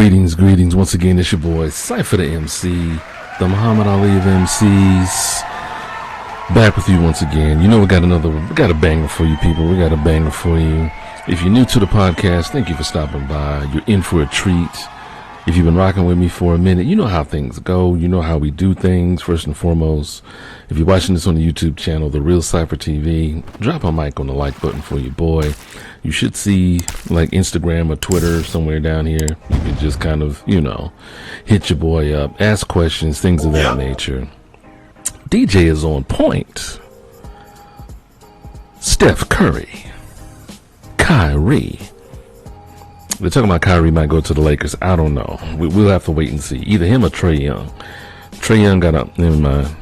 Greetings. Once again, it's your boy, Cypher the MC, the Muhammad Ali of MCs. Back with you once again. You know we got a banger for you people. We got a banger for you. If you're new to the podcast, thank you for stopping by. You're in for a treat. If you've been rocking with me for a minute, you know how things go. You know how we do things, first and foremost. If you're watching this on the YouTube channel, The Real Cypher TV, drop a mic on the like button for your boy. You should see like Instagram or Twitter somewhere down here. You can just kind of, hit your boy up, ask questions, things of that nature. DJ is on point. Steph Curry. Kyrie. They're talking about Kyrie might go to the Lakers. I don't know. We'll have to wait and see. Either him or Trae Young. Trae Young got up. Never mind.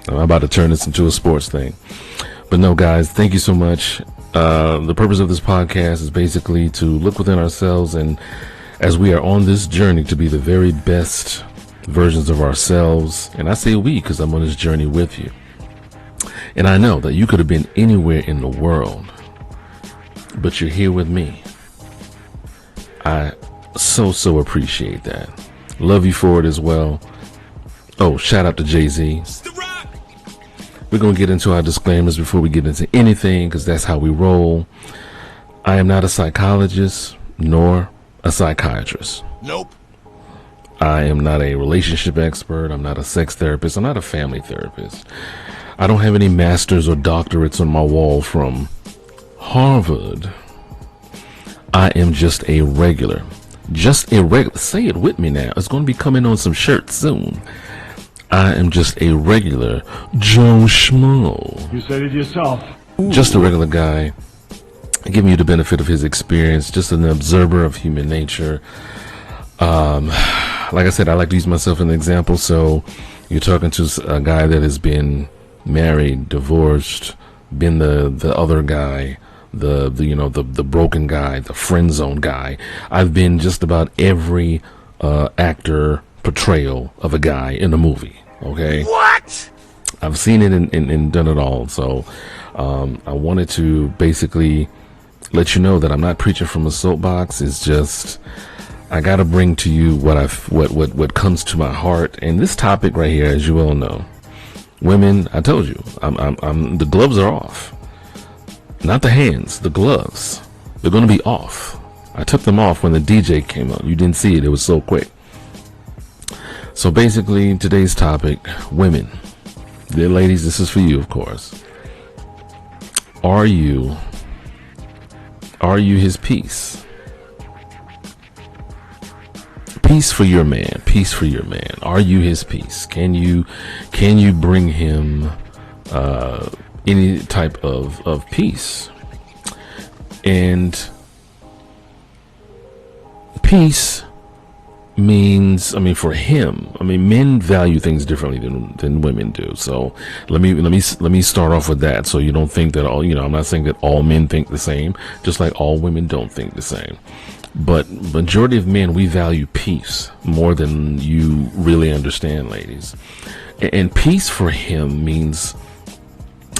I'm about to turn this into a sports thing. But no, guys, thank you so much. The purpose of this podcast is basically to look within ourselves, and as we are on this journey to be the very best versions of ourselves, and I say we because I'm on this journey with you. And I know that you could have been anywhere in the world, but you're here with me. I so appreciate that. Love you for it as well. Oh, shout out to Jay-Z. We're going to get into our disclaimers before we get into anything, because that's how we roll. I am not a psychologist nor a psychiatrist. Nope. I am not a relationship expert. I'm not a sex therapist. I'm not a family therapist. I don't have any masters or doctorates on my wall from Harvard. I am just a regular. Say it with me now. It's going to be coming on some shirts soon. I am just a regular Joe Schmo. You said it yourself. Just a regular guy, giving you the benefit of his experience, just an observer of human nature. Like I said, I like to use myself as an example. So you're talking to a guy that has been married, divorced, been the other guy, the broken guy, the friend zone guy. I've been just about every actor portrayal of a guy in a movie. Okay, What? I've seen it and done it all. So I wanted to basically let you know that I'm not preaching from a soapbox. It's just I gotta bring to you what comes to my heart. And this topic right here, as you well know, women, I told you, I'm the gloves are off. Not the hands, the gloves. They're going to be off. I took them off when the DJ came on. You didn't see it. It was so quick. So basically, today's topic, women. Dear ladies, this is for you, of course. Are you his peace? Peace for your man. Peace for your man. Are you his peace? Can you bring him any type of peace? And peace means, for him, men value things differently than women do. So let me start off with that, so you don't think that all, I'm not saying that all men think the same, just like all women don't think the same. But majority of men, we value peace more than you really understand, ladies. And peace for him means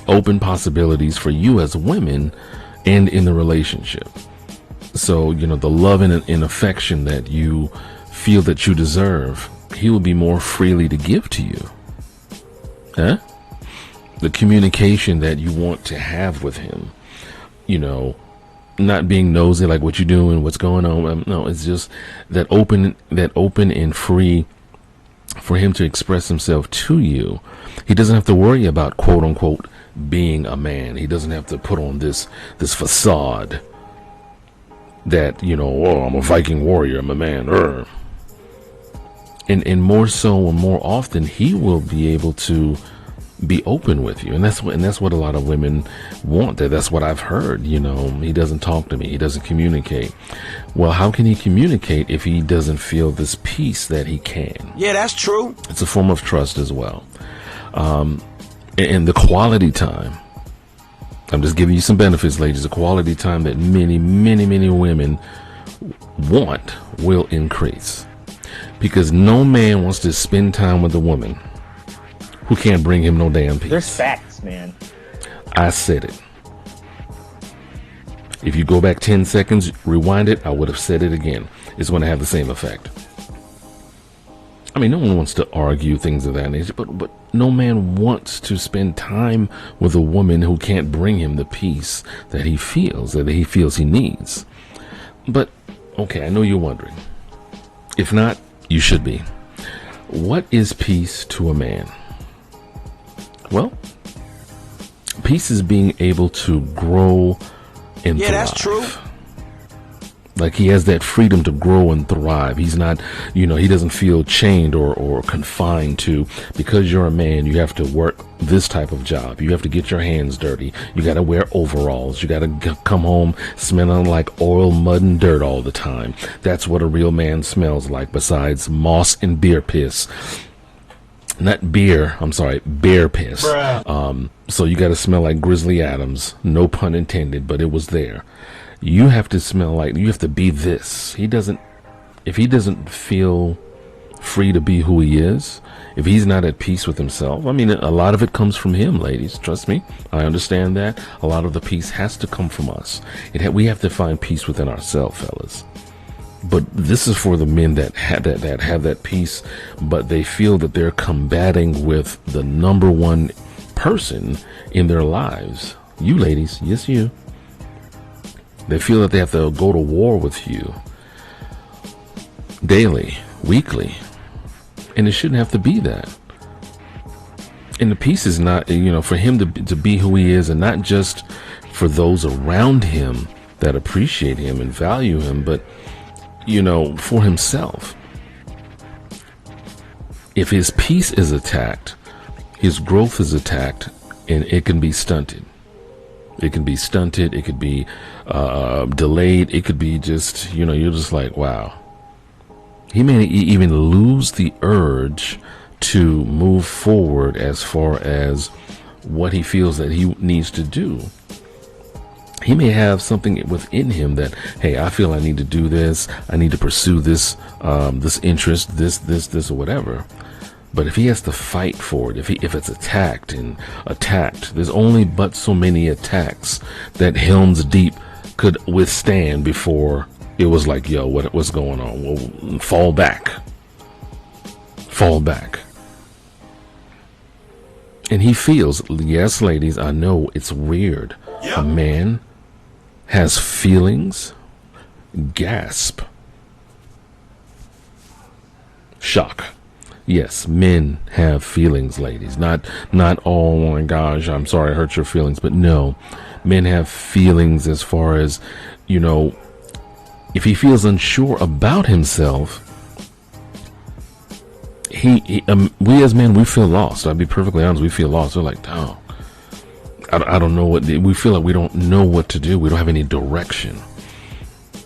open possibilities for you as women and in the relationship. So, the love and affection that you feel that you deserve, he will be more freely to give to you. The communication that you want to have with him, not being nosy, like what you doing, what's going on. No, it's just that open and free for him to express himself to you. He doesn't have to worry about, quote unquote, being a man. He doesn't have to put on this facade that, I'm a Viking warrior, I'm a man. And more so and more often, he will be able to be open with you. And that's what a lot of women want. That's what I've heard. He doesn't talk to me. He doesn't communicate. Well, how can he communicate if he doesn't feel this peace that he can? Yeah, that's true. It's a form of trust as well. And the quality time, I'm just giving you some benefits, ladies. The quality time that many women want will increase, because no man wants to spend time with a woman who can't bring him no damn peace. There's facts, man. I said it. If you go back 10 seconds, rewind it, I would have said it again. it's going to have the same effect. I mean, no one wants to argue things of that nature, but no man wants to spend time with a woman who can't bring him the peace that he feels he needs. But, okay, I know you're wondering. If not, you should be. What is peace to a man? Well, peace is being able to grow and thrive. That's true. Like he has that freedom to grow and thrive. He's not, he doesn't feel chained or confined to, because you're a man, you have to work this type of job. You have to get your hands dirty. You got to wear overalls. You got to come home smelling like oil, mud, and dirt all the time. That's what a real man smells like, besides moss and beer piss. Not beer, I'm sorry, bear piss. So you got to smell like Grizzly Adams. No pun intended, but it was there. You have to smell like, you have to be this. If he doesn't feel free to be who he is, if he's not at peace with himself, I mean, a lot of it comes from him, ladies. Trust me. I understand that. A lot of the peace has to come from us. We have to find peace within ourselves, fellas. But this is for the men that have that peace, but they feel that they're combating with the number one person in their lives. You ladies, yes, you. They feel that they have to go to war with you daily, weekly, and it shouldn't have to be that. And the peace is not, for him to be who he is, and not just for those around him that appreciate him and value him, but, for himself. If his peace is attacked, his growth is attacked, and it can be stunted. It can be stunted. It could be delayed. It could be just, you're just like, wow. He may even lose the urge to move forward as far as what he feels that he needs to do. He may have something within him that, hey, I feel I need to do this. I need to pursue this, this interest, this, or whatever. But if he has to fight for it, if it's attacked, there's only but so many attacks that Helm's Deep could withstand before it was like, yo, what's going on? Well, fall back. And he feels, yes, ladies, I know it's weird. Yep. A man has feelings. Gasp. Shock. Yes, men have feelings, ladies. Not, oh my gosh, I'm sorry I hurt your feelings. But no, men have feelings as far as, if he feels unsure about himself, we as men, we feel lost. I'll be perfectly honest, we feel lost. We're like, oh, I don't know we feel like we don't know what to do. We don't have any direction.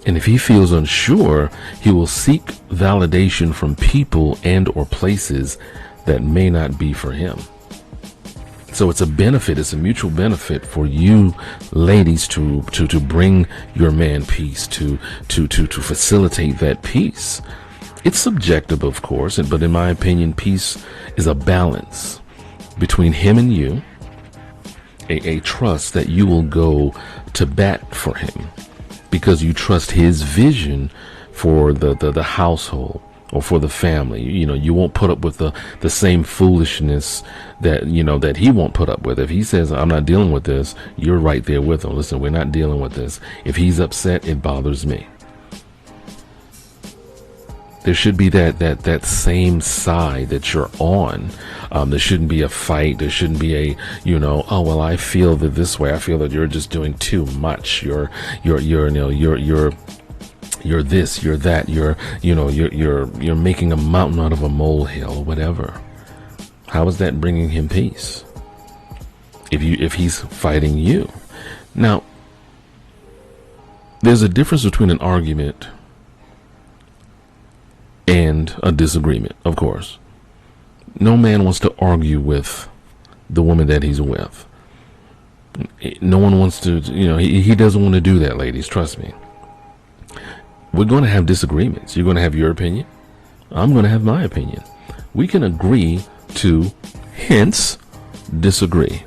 And if he feels unsure, he will seek validation from people and or places that may not be for him. So it's a benefit. It's a mutual benefit for you ladies to bring your man peace, to facilitate that peace. It's subjective, of course, but in my opinion, peace is a balance between him and you, a trust that you will go to bat for him, because you trust his vision for the household or for the family. You won't put up with the same foolishness that he won't put up with. If he says, I'm not dealing with this, you're right there with him. Listen, we're not dealing with this. If he's upset, it bothers me. There should be that same side that you're on. There shouldn't be a fight. There shouldn't be a, oh, well, I feel that this way. I feel that you're just doing too much. You're this, you're that, you're making a mountain out of a molehill or whatever. How is that bringing him peace? If he's fighting you. Now, there's a difference between an argument and a disagreement, of course. No man wants to argue with the woman that he's with. No one wants to, he doesn't want to do that, ladies. Trust me. We're going to have disagreements. You're going to have your opinion. I'm going to have my opinion. We can agree to hence disagree.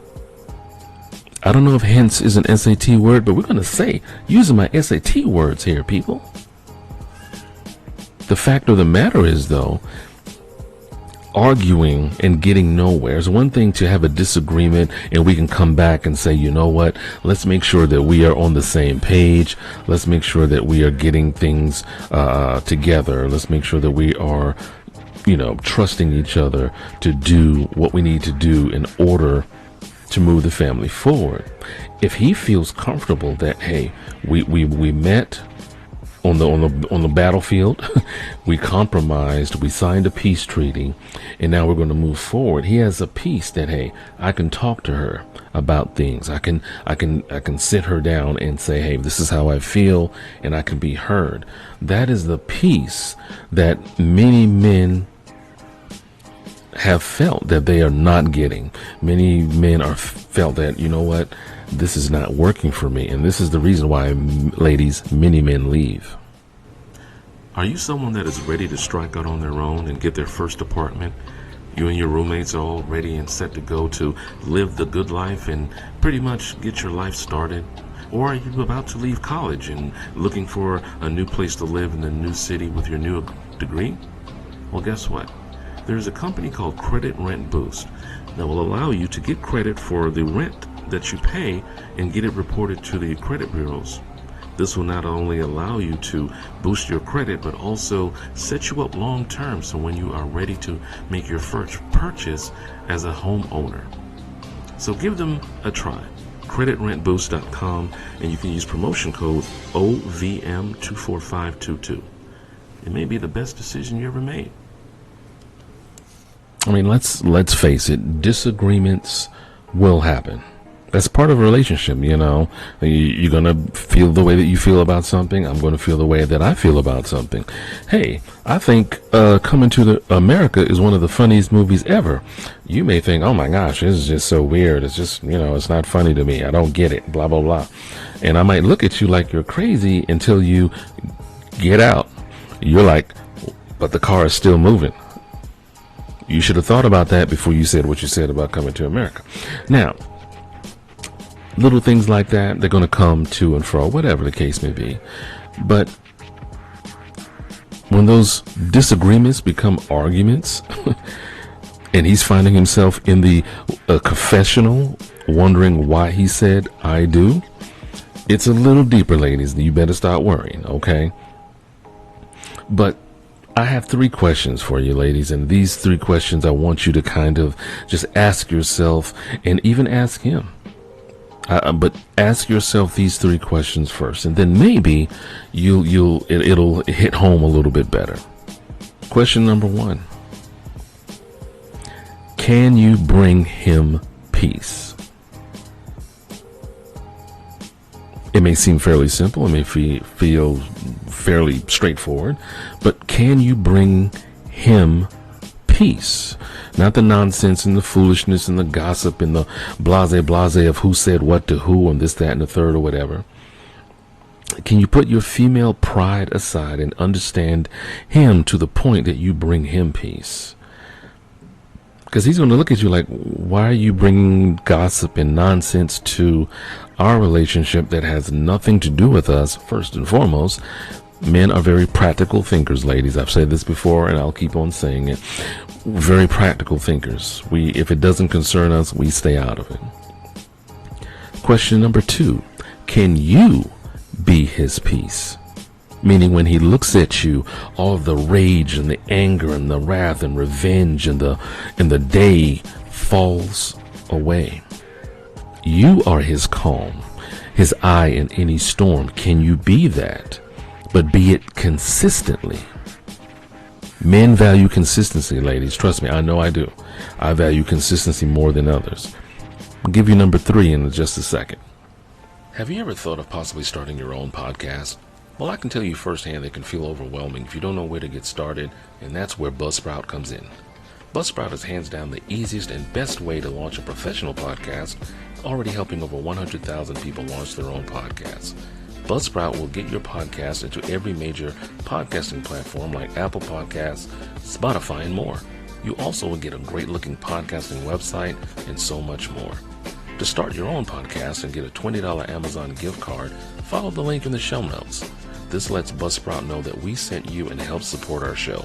I don't know if hence is an SAT word, but we're going to say, using my SAT words here, people. The fact of the matter is, though, arguing and getting nowhere. It's one thing to have a disagreement and we can come back and say, you know what, let's make sure that we are on the same page. Let's make sure that we are getting things together. Let's make sure that we are, trusting each other to do what we need to do in order to move the family forward. If he feels comfortable that, hey, we met on the battlefield, we compromised, we signed a peace treaty, and now we're going to move forward. He has a peace that, hey, I can talk to her about things. I can sit her down and say, hey, this is how I feel, and I can be heard. That is the peace that many men have felt that they are not getting. Many men are felt that, you know what, this is not working for me. And this is the reason why, ladies, many men leave. Are you someone that is ready to strike out on their own and get their first apartment? You and your roommates are all ready and set to go to live the good life and pretty much get your life started? Or are you about to leave college and looking for a new place to live in a new city with your new degree? Well, guess what? There's a company called Credit Rent Boost that will allow you to get credit for the rent that you pay and get it reported to the credit bureaus. This will not only allow you to boost your credit, but also set you up long term, so when you are ready to make your first purchase as a homeowner. So give them a try. CreditRentBoost.com, and you can use promotion code OVM24522. It may be the best decision you ever made. I mean, let's face it, disagreements will happen. That's part of a relationship, You're going to feel the way that you feel about something. I'm going to feel the way that I feel about something. Hey, I think Coming to America is one of the funniest movies ever. You may think, oh my gosh, this is just so weird. It's just, it's not funny to me. I don't get it, blah, blah, blah. And I might look at you like you're crazy until you get out. You're like, but the car is still moving. You should have thought about that before you said what you said about Coming to America. Now, little things like that, they're going to come to and fro, whatever the case may be. But when those disagreements become arguments, and he's finding himself in the confessional, wondering why he said, I do, it's a little deeper, ladies. You better start worrying, okay? But I have 3 questions for you, ladies, and these 3 questions I want you to kind of just ask yourself and even ask him. But ask yourself these 3 questions first, and then maybe it'll hit home a little bit better. Question number 1: can you bring him peace? It may seem fairly simple. It may feel fairly straightforward, but can you bring him peace? Not the nonsense and the foolishness and the gossip and the blase of who said what to who and this, that, and the third or whatever. Can you put your female pride aside and understand him to the point that you bring him peace? Because he's going to look at you like, why are you bringing gossip and nonsense to our relationship that has nothing to do with us? First and foremost, men are very practical thinkers, ladies. I've said this before and I'll keep on saying it. Very practical thinkers. If it doesn't concern us, we stay out of it. Question number 2, can you be his peace? Meaning when he looks at you, all of the rage and the anger and the wrath and revenge and the day falls away. You are his calm, his eye in any storm. Can you be that? But be it consistently. Men value consistency, ladies. Trust me, I know I do. I value consistency more than others. I'll give you number 3 in just a second. Have you ever thought of possibly starting your own podcast? Well, I can tell you firsthand that it can feel overwhelming if you don't know where to get started, and that's where Buzzsprout comes in. Buzzsprout is hands down the easiest and best way to launch a professional podcast, already helping over 100,000 people launch their own podcasts. Buzzsprout will get your podcast into every major podcasting platform like Apple Podcasts, Spotify, and more. You also will get a great-looking podcasting website and so much more. To start your own podcast and get a $20 Amazon gift card, follow the link in the show notes. This lets Buzzsprout know that we sent you and helps support our show.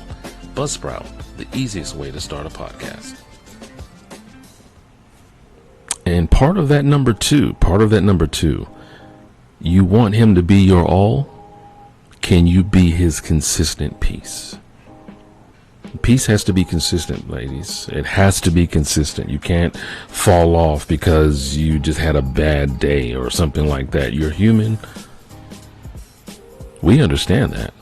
Buzzsprout, the easiest way to start a podcast. And part of that number two, you want him to be your all. Can you be his consistent peace? Peace has to be consistent, ladies. It has to be consistent. You can't fall off because you just had a bad day or something like that. You're human. We understand that.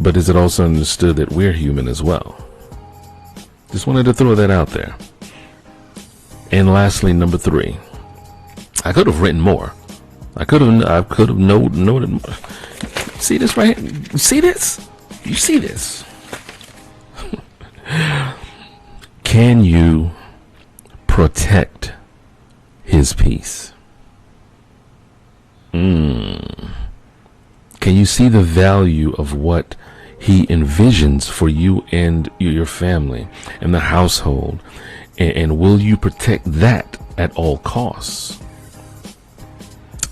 But is it also understood that we're human as well? Just wanted to throw that out there. And lastly, number 3. I could have written more. I could have noted more. See this right here? You see this? You see this? Can you protect his peace? Can you see the value of what he envisions for you and your family and the household? And will you protect that at all costs?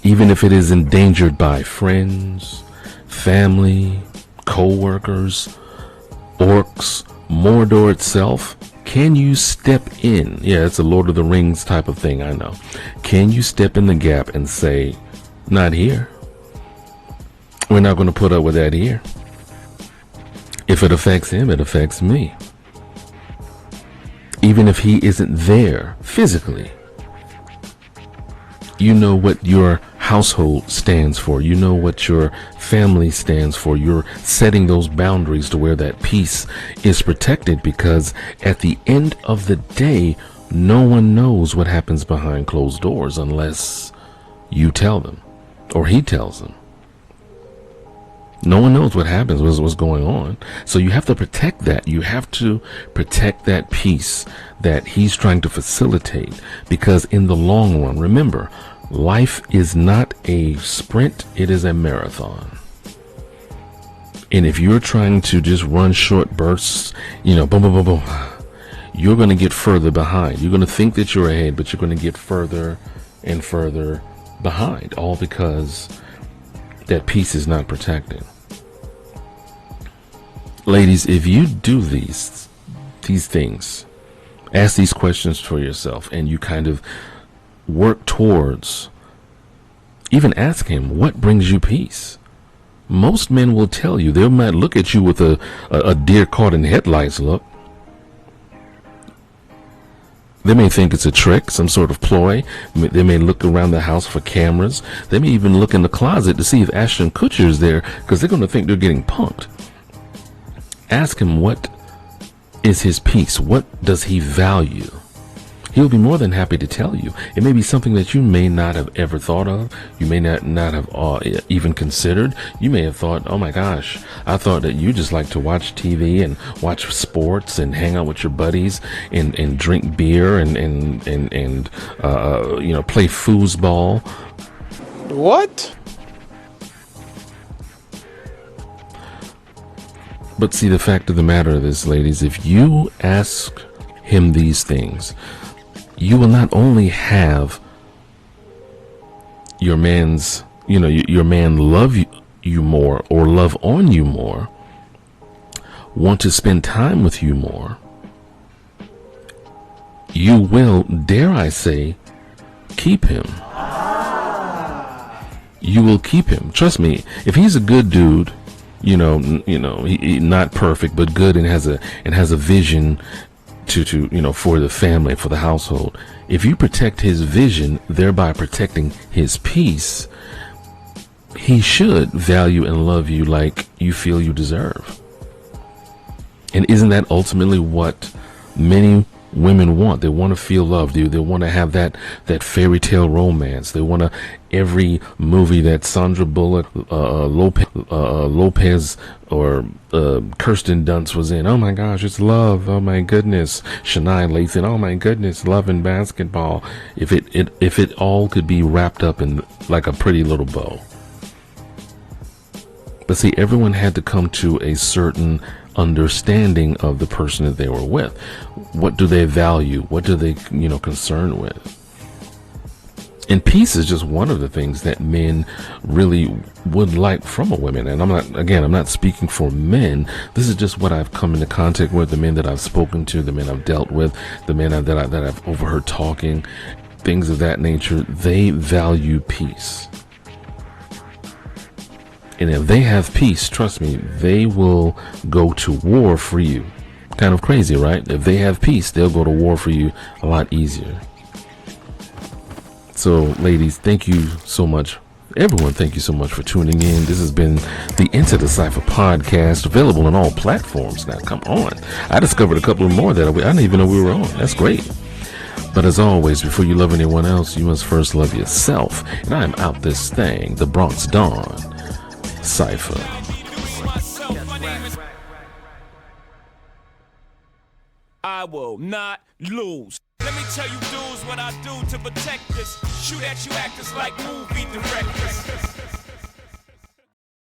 Even if it is endangered by friends, family, co-workers, orcs, Mordor itself, can you step in? Yeah, it's a Lord of the Rings type of thing, I know. Can you step in the gap and say, not here? We're not going to put up with that here. If it affects him, it affects me. Even if he isn't there physically, you know what your household stands for. You know what your family stands for. You're setting those boundaries to where that peace is protected, because at the end of the day, no one knows what happens behind closed doors unless you tell them or he tells them. No one knows what happens, what's going on. So you have to protect that. You have to protect that peace that he's trying to facilitate, because in the long run, remember, life is not a sprint, it is a marathon. And if you're trying to just run short bursts, boom, boom, boom, boom, you're going to get further behind. You're going to think that you're ahead, but you're going to get further and further behind, all because that peace is not protected. Ladies, if you do these things, ask these questions for yourself, and you kind of work towards, even ask him, what brings you peace? Most men will tell you. They might look at you with a deer caught in headlights look. They may think it's a trick, some sort of ploy. They may look around the house for cameras. They may even look in the closet to see if Ashton Kutcher is there, because they're going to think they're getting punked. Ask him, what is his peace? What does he value? He'll be more than happy to tell you. It may be something that you may not have ever thought of. You may not have even considered. You may have thought, oh my gosh, I thought that you just like to watch TV and watch sports and hang out with your buddies and drink beer and play foosball. What? But see, the fact of the matter is, ladies, if you ask him these things, you will not only have your man love you more, or love on you more, want to spend time with you more. You will, dare I say, keep him. You will keep him. Trust me. If he's a good dude, he not perfect, but good, and has a vision to for the family, for the household. If you protect his vision, thereby protecting his peace, he should value and love you like you feel you deserve. And isn't that ultimately what many women want? They want to feel loved. They want to have that fairy tale romance. They want to, every movie that Sandra Bullock, Lopez, or Kirsten Dunst was in. Oh my gosh, it's love. Oh my goodness, Shania Lathan. Oh my goodness, love and basketball. If it all could be wrapped up in like a pretty little bow. But see, everyone had to come to a certain understanding of the person that they were with. What do they value? What do they, concern with? And peace is just one of the things that men really would like from a woman. And I'm not speaking for men. This is just what I've come into contact with, the men that I've spoken to, the men I've dealt with, the men that I've overheard talking, things of that nature. They value peace. And if they have peace, trust me, they will go to war for you. Kind of crazy, right? If they have peace, they'll go to war for you a lot easier. So, ladies, thank you so much. Everyone, thank you so much for tuning in. This has been the Enter the Cypher podcast, available on all platforms. Now, come on. I discovered a couple more that I didn't even know we were on. That's great. But as always, before you love anyone else, you must first love yourself. And I am out this thing, the Bronx Dawn, Cypher. I will not lose. Let me tell you dudes what I do to protect this. Shoot at you actors like movie directors.